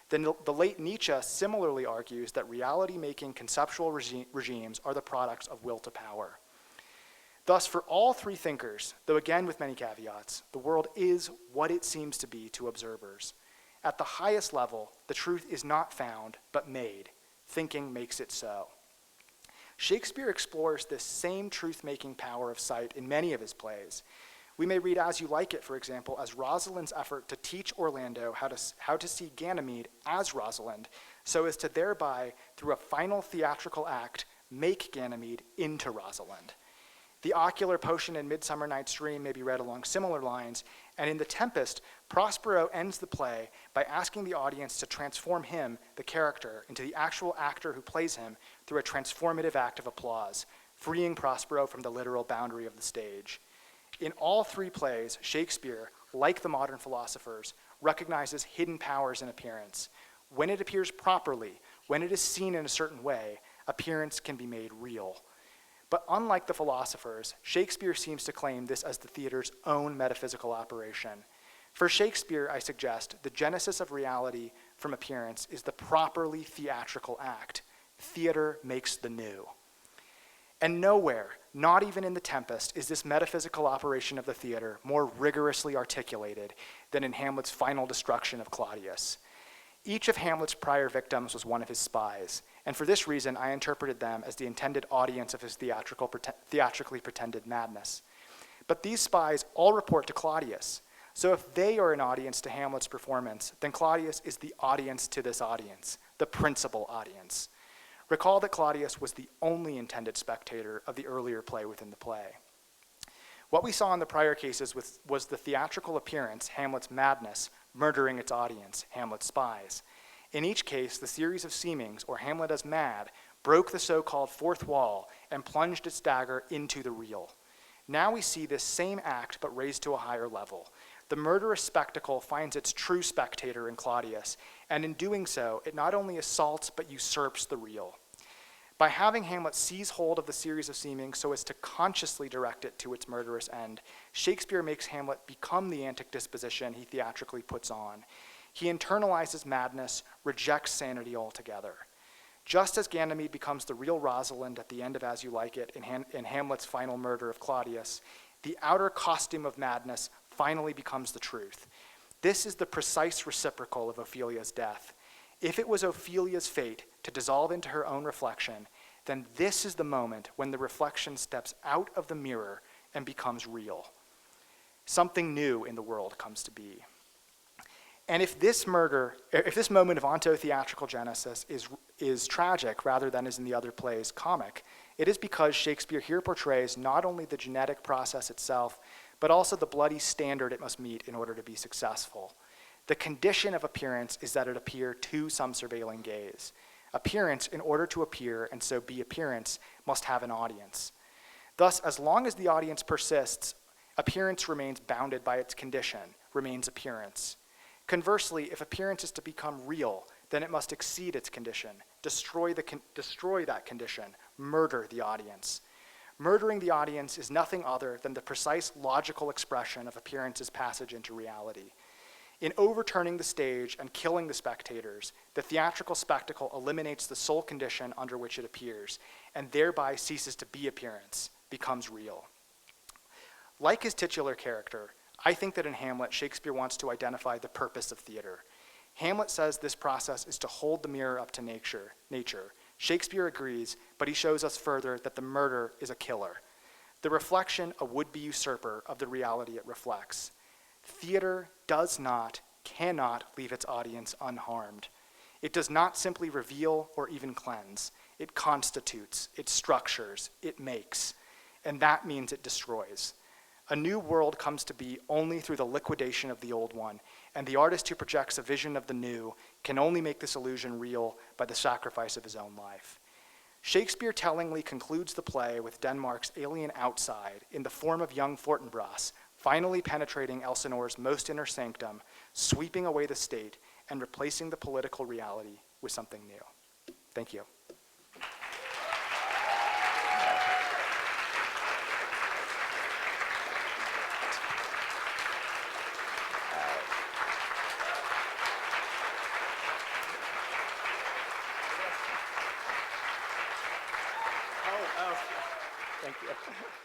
The late Nietzsche similarly argues that reality-making conceptual regimes are the products of will to power. Thus, for all three thinkers, though again with many caveats, the world is what it seems to be to observers. At the highest level, the truth is not found, but made. Thinking makes it so. Shakespeare explores this same truth-making power of sight in many of his plays. We may read As You Like It, for example, as Rosalind's effort to teach Orlando how to see Ganymede as Rosalind, so as to thereby, through a final theatrical act, make Ganymede into Rosalind. The ocular potion in Midsummer Night's Dream may be read along similar lines, and in The Tempest, Prospero ends the play by asking the audience to transform him, the character, into the actual actor who plays him through a transformative act of applause, freeing Prospero from the literal boundary of the stage. In all three plays, Shakespeare, like the modern philosophers, recognizes hidden powers in appearance. When it appears properly, when it is seen in a certain way, appearance can be made real. But unlike the philosophers, Shakespeare seems to claim this as the theater's own metaphysical operation. For Shakespeare, I suggest, the genesis of reality from appearance is the properly theatrical act. Theater makes the new. And nowhere, not even in The Tempest, is this metaphysical operation of the theater more rigorously articulated than in Hamlet's final destruction of Claudius. Each of Hamlet's prior victims was one of his spies, and for this reason I interpreted them as the intended audience of his theatrically pretended madness. But these spies all report to Claudius, so if they are an audience to Hamlet's performance, then Claudius is the audience to this audience, the principal audience. Recall that Claudius was the only intended spectator of the earlier play within the play. What we saw in the prior cases was the theatrical appearance, Hamlet's madness, murdering its audience, Hamlet's spies. In each case, the series of seemings, or Hamlet as mad, broke the so-called fourth wall and plunged its dagger into the real. Now we see this same act, but raised to a higher level. The murderous spectacle finds its true spectator in Claudius, and in doing so, it not only assaults, but usurps the real. By having Hamlet seize hold of the series of seemings so as to consciously direct it to its murderous end, Shakespeare makes Hamlet become the antic disposition he theatrically puts on. He internalizes madness, rejects sanity altogether. Just as Ganymede becomes the real Rosalind at the end of As You Like It in Hamlet's final murder of Claudius, the outer costume of madness finally becomes the truth. This is the precise reciprocal of Ophelia's death. If it was Ophelia's fate to dissolve into her own reflection, then this is the moment when the reflection steps out of the mirror and becomes real. Something new in the world comes to be. And if this moment of onto-theatrical genesis is tragic rather than, as in the other plays, comic, it is because Shakespeare here portrays not only the genetic process itself, but also the bloody standard it must meet in order to be successful. The condition of appearance is that it appear to some surveilling gaze. Appearance, in order to appear and so be appearance, must have an audience. Thus, as long as the audience persists, appearance remains bounded by its condition, remains appearance. Conversely, if appearance is to become real, then it must exceed its condition, destroy that condition, murder the audience. Murdering the audience is nothing other than the precise logical expression of appearance's passage into reality. In overturning the stage and killing the spectators, the theatrical spectacle eliminates the sole condition under which it appears, and thereby ceases to be appearance, becomes real. Like his titular character, I think that in Hamlet, Shakespeare wants to identify the purpose of theater. Hamlet says this process is to hold the mirror up to nature. Shakespeare agrees, but he shows us further that the murder is a killer. The reflection, a would-be usurper of the reality it reflects. Theater does not, cannot leave its audience unharmed. It does not simply reveal or even cleanse. It constitutes, it structures, it makes, and that means it destroys. A new world comes to be only through the liquidation of the old one, and the artist who projects a vision of the new can only make this illusion real by the sacrifice of his own life. Shakespeare tellingly concludes the play with Denmark's alien outside in the form of young Fortinbras, finally penetrating Elsinore's most inner sanctum, sweeping away the state, and replacing the political reality with something new. Thank you. Thank you.